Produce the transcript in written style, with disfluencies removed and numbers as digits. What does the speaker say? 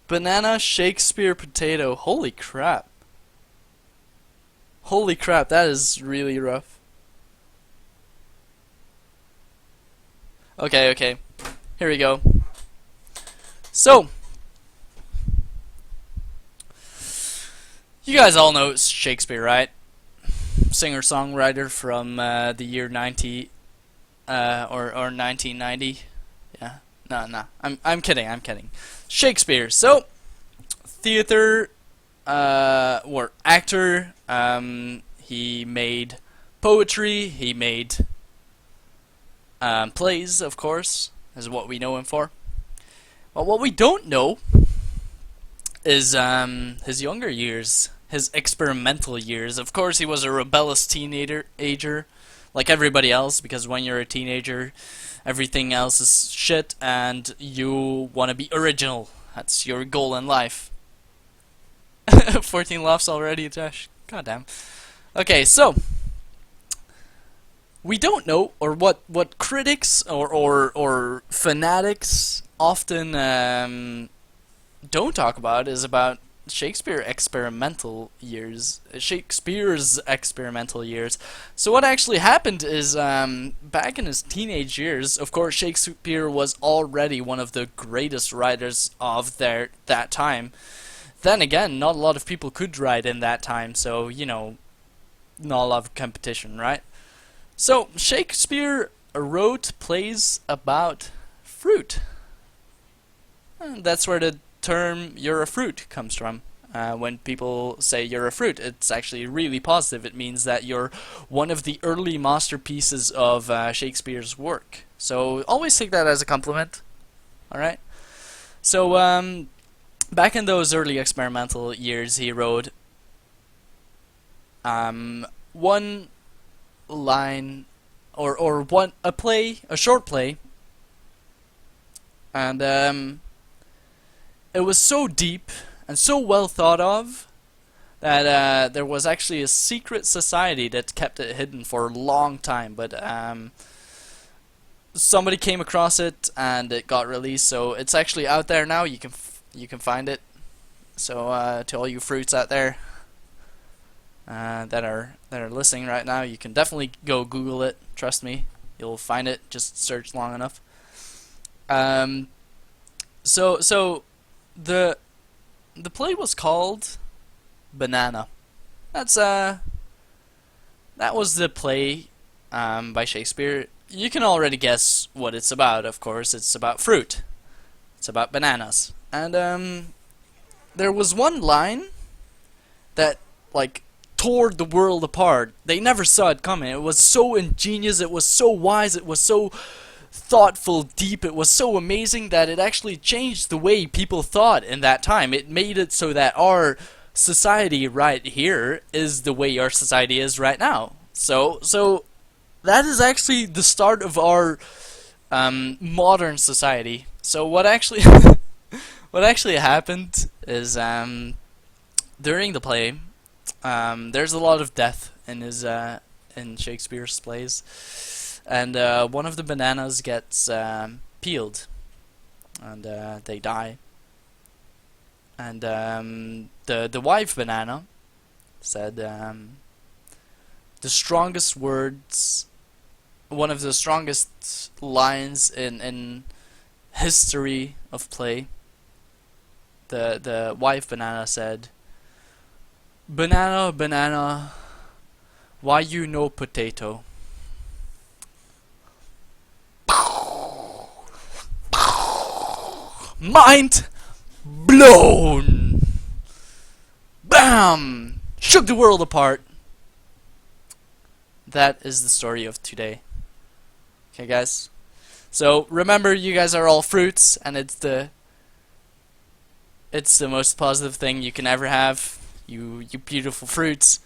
Banana, Shakespeare, potato. Holy crap. Holy crap, that is really rough. Okay, okay. Here we go. So, you guys all know Shakespeare, right? Singer-songwriter from the year 90 or 1990. Yeah. No. I'm kidding. I'm kidding. Shakespeare. So, theater or actor. He made poetry. He made plays, of course, is what we know him for. Well, what we don't know is his younger years, his experimental years. Of course, he was a rebellious teenager, like everybody else, because when you're a teenager, everything else is shit, and you want to be original. That's your goal in life. 14 laughs already, Josh. Goddamn. Okay, so we don't know, or what critics or fanatics often don't talk about is about Shakespeare's experimental years. So what actually happened is, back in his teenage years, of course, Shakespeare was already one of the greatest writers of that time. Then again, not a lot of people could write in that time, so, you know, not a lot of competition, right? So, Shakespeare wrote plays about fruit. And that's where the term "you're a fruit" comes from. When people say you're a fruit, it's actually really positive. It means that you're one of the early masterpieces of Shakespeare's work. So, always take that as a compliment. Alright? So, back in those early experimental years, he wrote one line or a short play, and it was so deep and so well thought of that there was actually a secret society that kept it hidden for a long time, but somebody came across it and it got released, so it's actually out there now. You can find it. So to all you fruits out there that are listening right now, you can definitely go Google it. Trust me, you'll find it. Just search long enough. So the play was called Banana. That was the play by Shakespeare. You can already guess what it's about. Of course, it's about fruit. It's about bananas. And there was one line that, like, tore the world apart. They never saw it coming. It was so ingenious, it was so wise, it was so thoughtful, deep, it was so amazing that it actually changed the way people thought in that time. It made it so that our society right here is the way our society is right now. So that is actually the start of our modern society. So what actually what actually happened is, during the play, there's a lot of death in Shakespeare's plays, and one of the bananas gets peeled, and they die. And the wife banana said the strongest words, one of the strongest lines in history of play. The wife banana said, "Banana, banana, why you no potato?" Mind blown! Bam! Shook the world apart. That is the story of today. Okay, guys? So remember, you guys are all fruits, and it's the most positive thing you can ever have. You beautiful fruits.